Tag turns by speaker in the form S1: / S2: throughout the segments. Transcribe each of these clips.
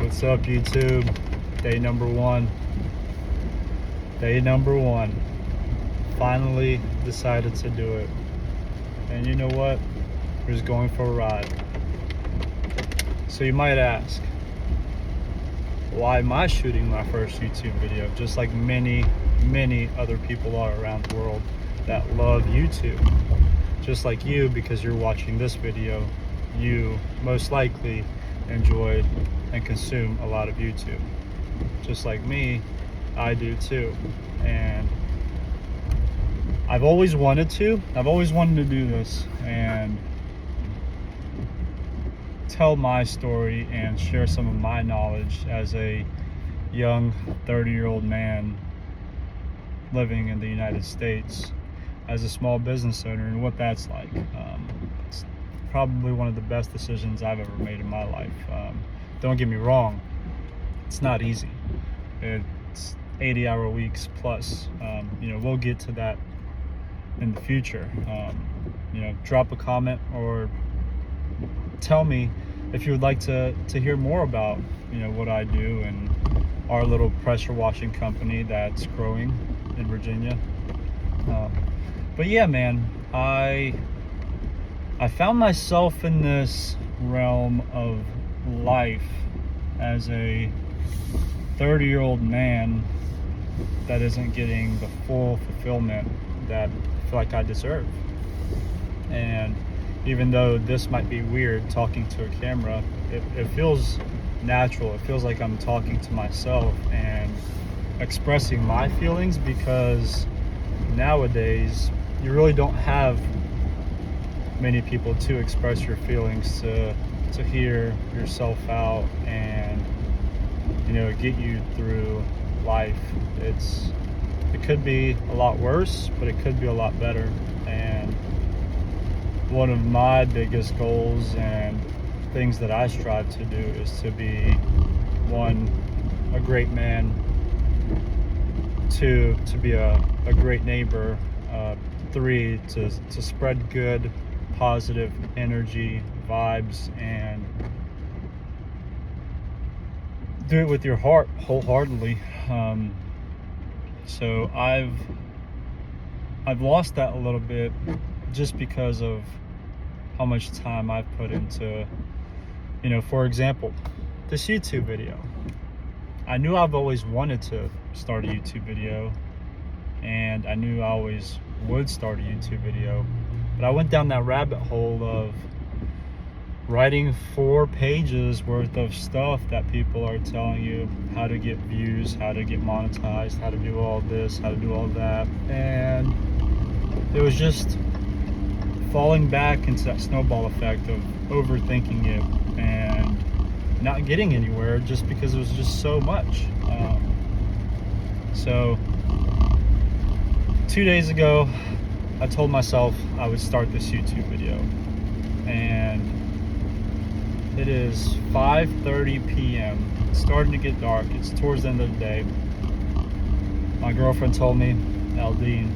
S1: What's up, YouTube? Day number one. Day number one. Finally decided to do it. And you know what? We're just going for a ride. So you might ask, why am I shooting my first YouTube video? Just like many other people are around the world that love YouTube. Just like you, because you're watching this video, you most likely enjoy and consume a lot of YouTube. Just like me, I do too. And I've always wanted to do this and tell my story and share some of my knowledge as a young 30-year-old man living in the United States as a small business owner, and what that's like. It's probably one of the best decisions I've ever made in my life. Don't get me wrong, it's not easy. It's 80-hour weeks plus. We'll get to that in the future. Drop a comment or tell me if you would like to hear more about what I do and our little pressure washing company that's growing in Virginia. But yeah, man, I found myself in this realm of life as a 30-year-old man that isn't getting the full fulfillment that I feel like I deserve. And even though this might be weird talking to a camera, it feels natural. It feels like I'm talking to myself and expressing my feelings, because nowadays you really don't have many people to express your feelings, to hear yourself out and get you through life. It could be a lot worse, but it could be a lot better. And one of my biggest goals and things that I strive to do is to be, 1, a great man, 2, to be a great neighbor, 3, to spread good, positive energy, vibes, and do it with your heart wholeheartedly. So I've lost that a little bit, just because of how much time I've put into, for example, this YouTube video. I knew I've always wanted to start a YouTube video, and I knew I always would start a YouTube video, but I went down that rabbit hole of writing 4 pages worth of stuff that people are telling you how to get views, how to get monetized, how to do all this, how to do all that. And it was just falling back into that snowball effect of overthinking it and not getting anywhere, just because it was just so much. So 2 days ago, I told myself I would start this YouTube video, and it is 5:30 p.m. It's starting to get dark. It's towards the end of the day. My girlfriend told me, LD,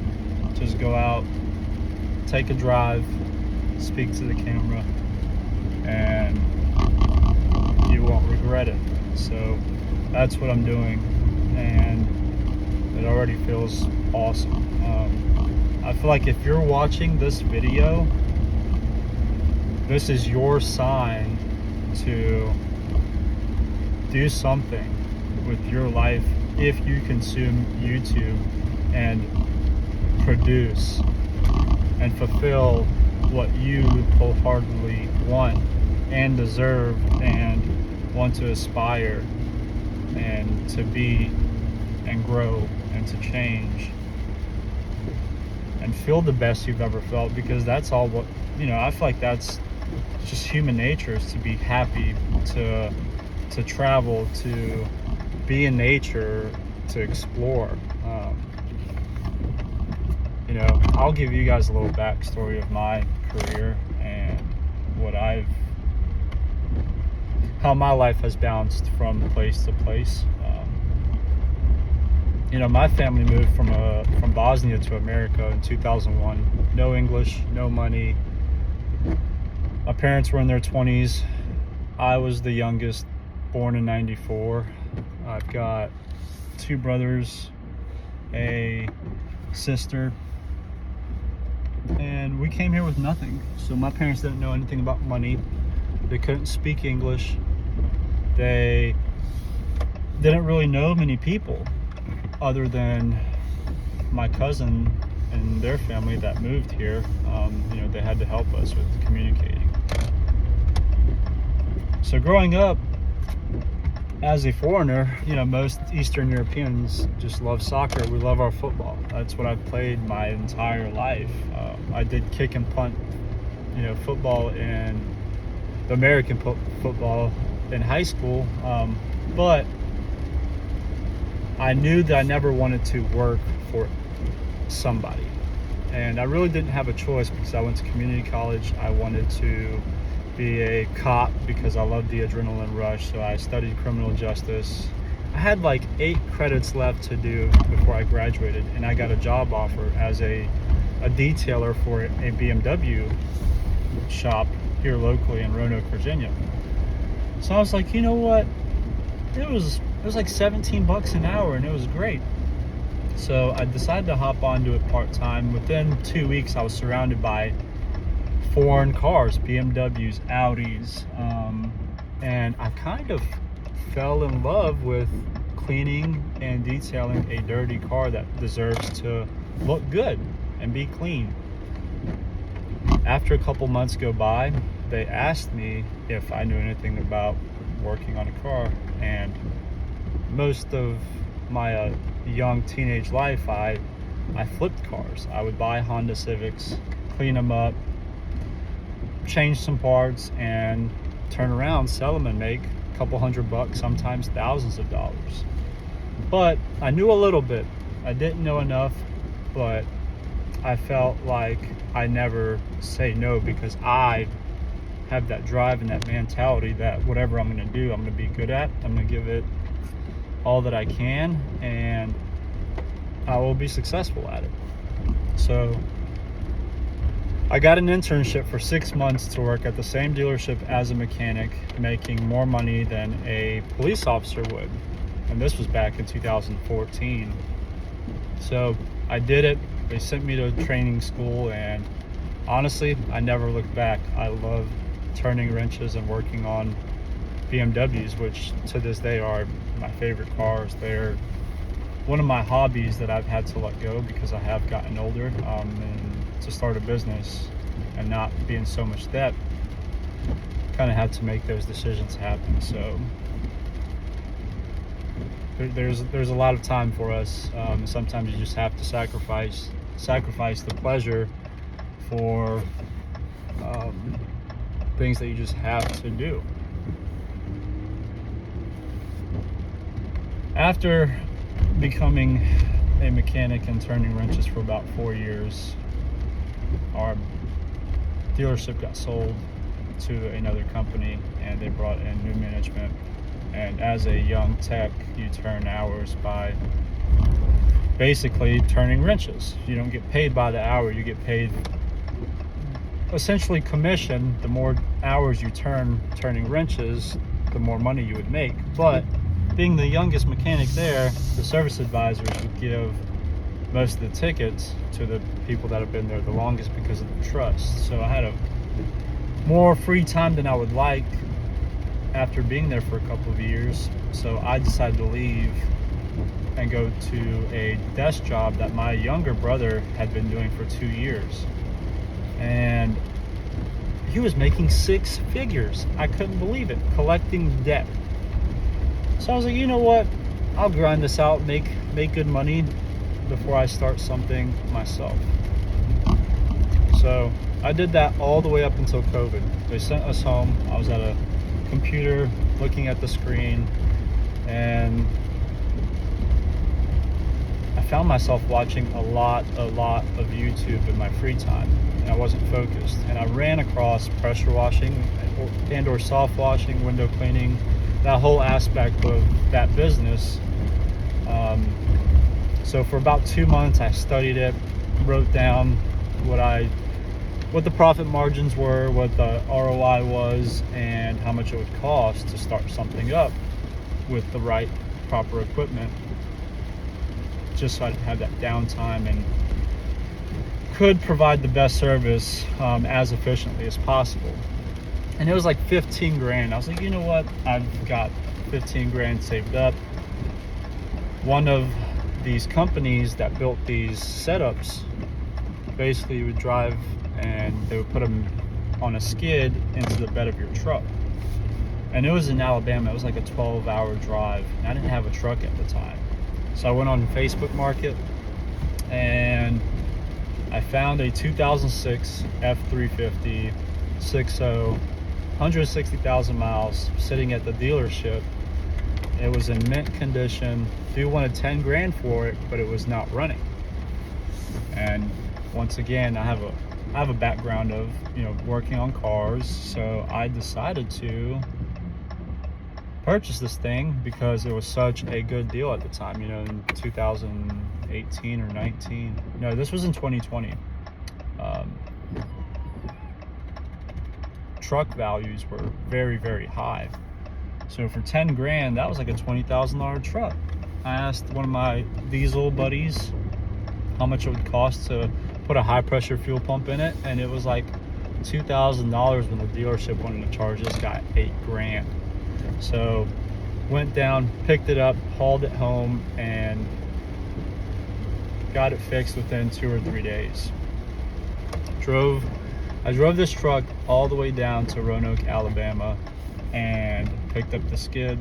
S1: just go out, take a drive, speak to the camera, and you won't regret it. So that's what I'm doing, and it already feels awesome. I feel like if you're watching this video, this is your sign to do something with your life if you consume YouTube and produce and fulfill what you wholeheartedly want and deserve and want to aspire and to be and grow and to change and feel the best you've ever felt, because that's all what I feel like that's just human nature, is to be happy, to travel, to be in nature, to explore. I'll give you guys a little backstory of my career and how my life has bounced from place to place. My family moved from Bosnia to America in 2001. No English, no money. My parents were in their 20s. I was the youngest born in '94. I've got 2 brothers, a sister, and we came here with nothing. So my parents didn't know anything about money. They couldn't speak English. They didn't really know many people other than my cousin and their family that moved here. They had to help us with communicating. So growing up as a foreigner, most Eastern Europeans just love soccer. We love our football. That's what I've played my entire life. I did kick and punt, football and the American football in high school, but I knew that I never wanted to work for somebody, and I really didn't have a choice because I went to community college. I wanted to be a cop because I loved the adrenaline rush, so I studied criminal justice. I had like 8 credits left to do before I graduated, and I got a job offer as a detailer for a BMW shop here locally in Roanoke, Virginia. So I was like, you know what? It was like $17 an hour, and it was great. So I decided to hop onto it part-time. Within 2 weeks, I was surrounded by foreign cars, BMWs, Audis, and I kind of fell in love with cleaning and detailing a dirty car that deserves to look good and be clean. After a couple months go by, they asked me if I knew anything about working on a car, and most of my young teenage life, I flipped cars. I would buy Honda Civics, clean them up, change some parts, and turn around, sell them, and make a couple $100, sometimes thousands of dollars. But I knew a little bit. I didn't know enough, but I felt like I never say no because I have that drive and that mentality that whatever I'm going to do, I'm going to be good at. I'm going to give it all that I can, and I will be successful at it. So I got an internship for 6 months to work at the same dealership as a mechanic, making more money than a police officer would. And this was back in 2014. So I did it. They sent me to training school, and honestly, I never looked back. I love turning wrenches and working on BMWs, which to this day are my favorite cars. They're one of my hobbies that I've had to let go because I have gotten older, and to start a business and not be in so much debt, kind of had to make those decisions happen. So there's a lot of time for us. Sometimes you just have to sacrifice the pleasure for things that you just have to do. After becoming a mechanic and turning wrenches for about 4 years, our dealership got sold to another company, and they brought in new management. And as a young tech, you turn hours by basically turning wrenches. You don't get paid by the hour, you get paid essentially commission. The more hours you turning wrenches, the more money you would make. But being the youngest mechanic there, the service advisors would give most of the tickets to the people that have been there the longest because of the trust. So I had a more free time than I would like after being there for a couple of years. So I decided to leave and go to a desk job that my younger brother had been doing for 2 years. And he was making 6 figures. I couldn't believe it, collecting debt. So I was like, you know what? I'll grind this out, make good money before I start something myself. So I did that all the way up until COVID. They sent us home. I was at a computer looking at the screen, and I found myself watching a lot of YouTube in my free time, and I wasn't focused. And I ran across pressure washing and or soft washing, window cleaning, that whole aspect of that business. So for about 2 months, I studied it, wrote down what I what the profit margins were, what the ROI was, and how much it would cost to start something up with the right proper equipment, just so I didn't have that downtime and could provide the best service as efficiently as possible. And it was like 15 grand. I was like, you know what? I've got 15 grand saved up. One of these companies that built these setups basically would drive and they would put them on a skid into the bed of your truck. And it was in Alabama. It was like a 12-hour drive. And I didn't have a truck at the time. So I went on Facebook Market and I found a 2006 F350 6.0, 160,000 miles, sitting at the dealership. It was in mint condition. They wanted 10 grand for it, but it was not running. And once again, I have a background of, working on cars, so I decided to purchase this thing because it was such a good deal at the time, in 2018 or 19. No, this was in 2020. Truck values were very, very high. So for 10 grand, that was like a $20,000 truck. I asked one of my diesel buddies how much it would cost to put a high pressure fuel pump in it, and it was like $2,000 when the dealership wanted to charge this guy 8 grand. So went down, picked it up, hauled it home, and got it fixed within 2 or 3 days. I drove this truck all the way down to Roanoke, Alabama, and picked up the skid.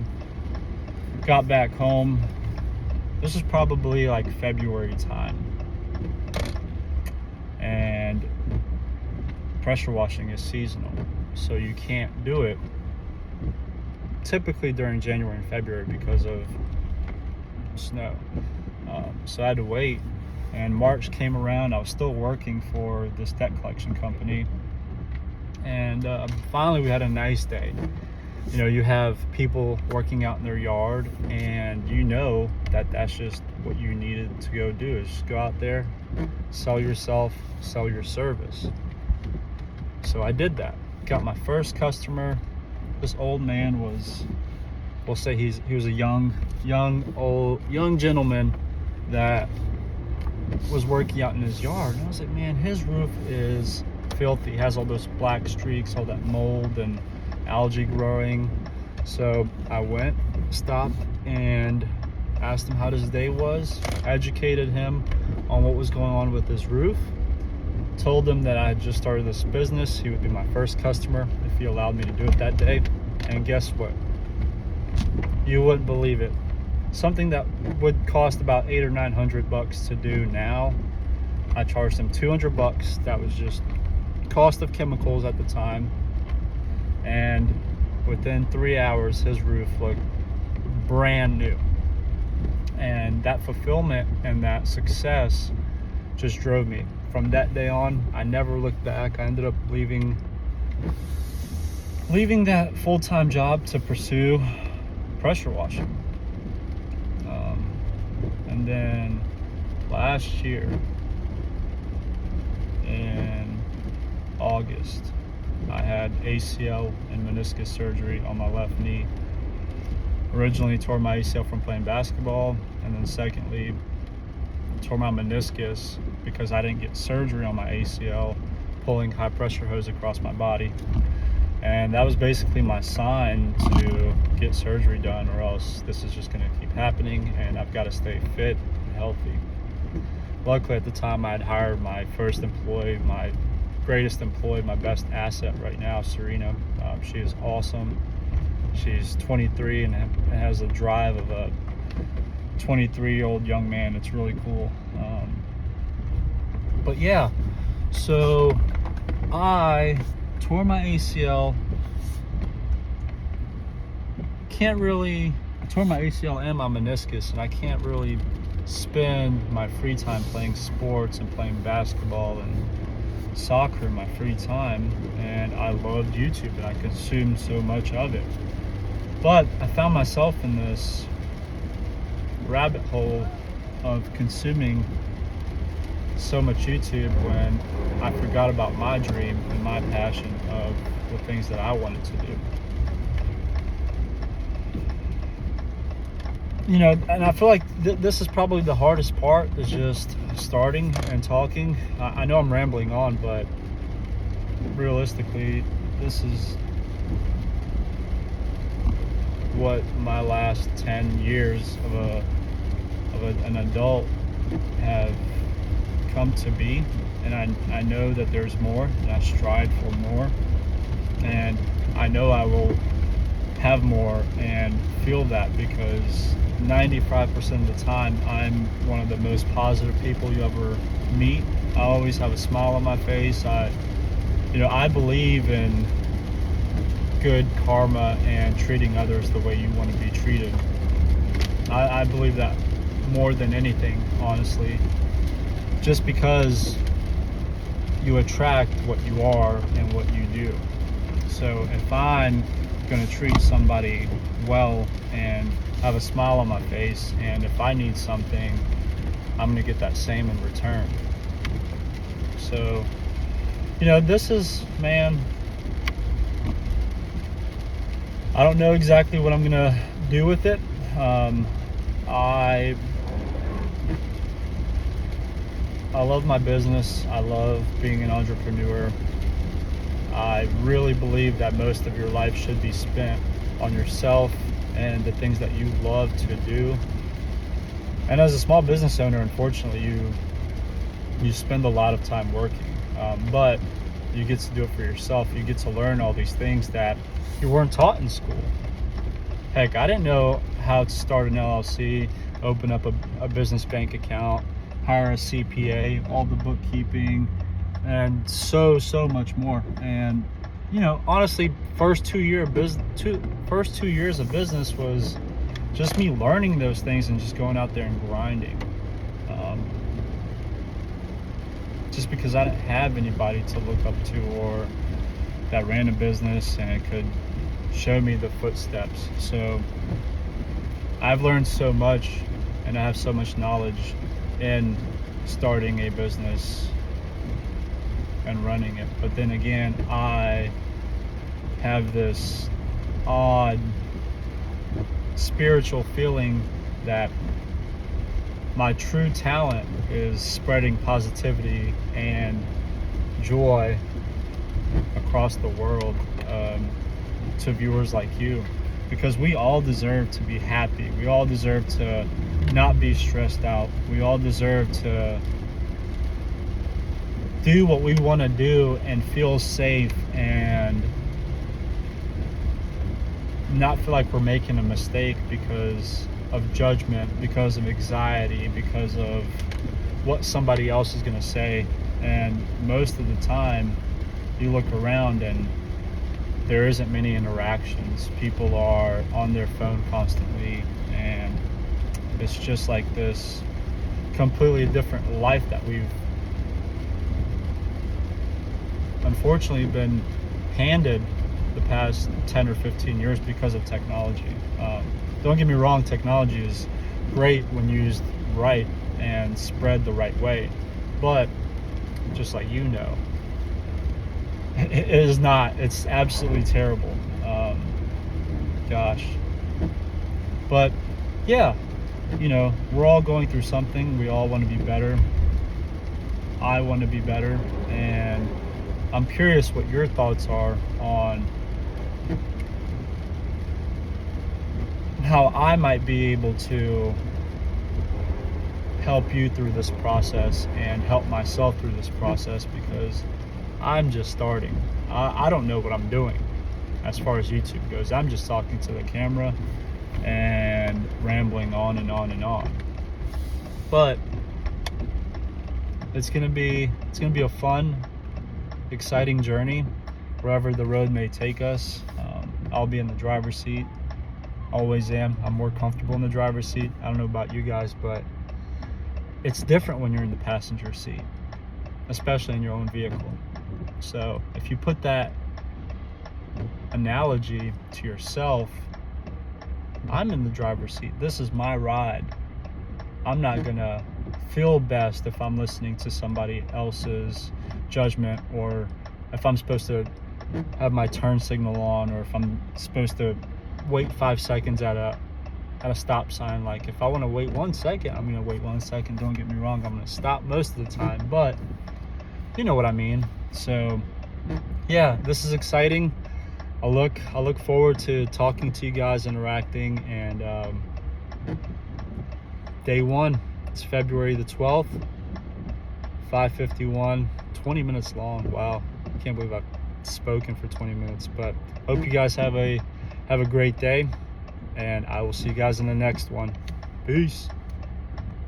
S1: Got back home. This was probably like February time. And pressure washing is seasonal, so you can't do it typically during January and February because of snow. So I had to wait, and March came around. I was still working for this debt collection company, and finally we had a nice day. You have people working out in their yard, and that's just what you needed to go do, is just go out there, sell yourself, sell your service. So I did that. Got my first customer. This old man we'll say he was a young gentleman that was working out in his yard. And I was like, man, his roof is filthy. He has all those black streaks, all that mold and algae growing. So I went, stopped, and asked him how his day was, educated him on what was going on with his roof, told him that I had just started this business. He would be my first customer if he allowed me to do it that day. And guess what? You wouldn't believe it. Something that would cost about $800 or $900 to do now, I charged him $200. That was just cost of chemicals at the time. And within 3 hours, his roof looked brand new. And that fulfillment and that success just drove me. From that day on, I never looked back. I ended up leaving that full-time job to pursue pressure washing. And then last year in August, I had ACL and meniscus surgery on my left knee. Originally tore my ACL from playing basketball, and then secondly tore my meniscus because I didn't get surgery on my ACL, pulling high pressure hose across my body. And that was basically my sign to get surgery done, or else this is just going to keep happening, and I've got to stay fit and healthy. Luckily at the time I had hired my first employee, my greatest employee, my best asset right now, Serena. She is awesome. She's 23 and has the drive of a 23-year-old young man. It's really cool. But yeah, so I tore my ACL. I tore my ACL and my meniscus, and I can't really spend my free time playing sports and playing basketball and soccer in my free time. And I loved YouTube, and I consumed so much of it. But I found myself in this rabbit hole of consuming so much YouTube when I forgot about my dream and my passion of the things that I wanted to do. You know, and I feel like this is probably the hardest part, is just starting and talking. I know I'm rambling on, but realistically, this is what my last 10 years of an adult have come to be, and I know that there's more, and I strive for more, and I know I will have more and feel that, because 95% of the time I'm one of the most positive people you ever meet. I always have a smile on my face. I believe in good karma and treating others the way you want to be treated. I believe that more than anything, honestly, just because you attract what you are and what you do. So if I'm going to treat somebody well and have a smile on my face, and if I need something, I'm going to get that same in return. So, this is, man, I don't know exactly what I'm going to do with it. I love my business. I love being an entrepreneur. I really believe that most of your life should be spent on yourself and the things that you love to do. And as a small business owner, unfortunately, you spend a lot of time working, but you get to do it for yourself. You get to learn all these things that you weren't taught in school. Heck, I didn't know how to start an LLC, open up a business bank account, hire a CPA, all the bookkeeping, and so much more. And honestly, first 2 years of business was just me learning those things and just going out there and grinding. Just because I didn't have anybody to look up to, or that ran a business and could show me the footsteps. So I've learned so much, and I have so much knowledge in starting a business and running it. But then again, I have this odd spiritual feeling that my true talent is spreading positivity and joy across the world, to viewers like you, because we all deserve to be happy. We all deserve to not be stressed out. We all deserve to do what we want to do and feel safe and not feel like we're making a mistake because of judgment, because of anxiety, because of what somebody else is going to say. And most of the time you look around and there isn't many interactions. People are on their phone constantly, and it's just like this completely different life that we've unfortunately been handed the past 10 or 15 years because of technology. Don't get me wrong, technology is great when used right and spread the right way, but just like it is not. It's absolutely terrible. Gosh. But yeah, we're all going through something. We all want to be better. I want to be better, and I'm curious what your thoughts are on how I might be able to help you through this process and help myself through this process, because I'm just starting. I don't know what I'm doing as far as YouTube goes. I'm just talking to the camera and rambling on and on and on. But it's gonna be a fun, exciting journey wherever the road may take us. I'll be in the driver's seat. Always am. I'm more comfortable in the driver's seat. I don't know about you guys, but it's different when you're in the passenger seat, especially in your own vehicle. So if you put that analogy to yourself, I'm in the driver's seat. This is my ride. I'm not gonna feel best if I'm listening to somebody else's judgment, or if I'm supposed to have my turn signal on, or if I'm supposed to wait 5 seconds at a stop sign. Like, if I want to wait 1 second, I'm gonna wait 1 second. Don't get me wrong, I'm gonna stop most of the time, but you know what I mean. So yeah, this is exciting. I look forward to talking to you guys, interacting, and day one, it's February the 12th, 5:51, 20 minutes long. Wow, can't believe I've spoken for 20 minutes. But hope you guys have a great day, and I will see you guys in the next one. Peace.